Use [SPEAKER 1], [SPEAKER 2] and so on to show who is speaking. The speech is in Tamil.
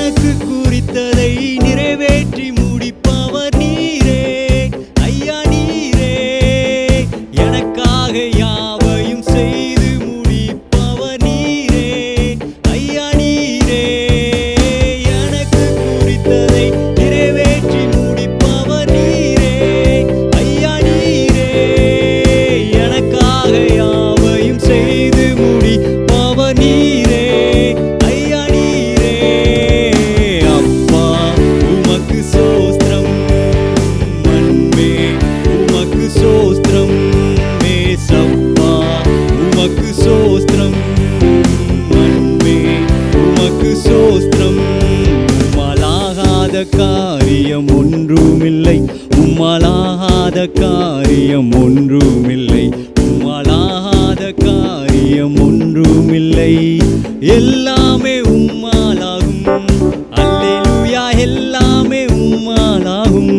[SPEAKER 1] எனக்கு குறித்ததை நிறைவேற்றி முடிப்பவர் நீரே ஐயா நீரே. எனக்காக யாவையும் செய்து முடிப்பவர் நீரே ஐயா நீரே. எனக்கு குறித்ததை நிறைவேற்றி முடிப்பவர் நீரே ஐயா நீரே. எனக்காக யாவையும் செய்து முடிப்பவர் நீரே ஐயா நீரே. அப்பா உமக்கு சோஸ்திரம், மண்மே உமக்கு சோஸ்திரம், மேசப்பா உமக்கு சோஸ்திரம், மண்மே உமக்கு சோஸ்திரம். உம்மாலாகாத காரியம் ஒன்றுமில்லை, உம்மாலாகாத காரியம் ஒன்றுமில்லை, உம்மாலாகாத காரியம் ஒன்றுமில்லை. எல்லாமே உம்மாலாகும், அல்லேலூயா எல்லாமே உம்மாலாகும்.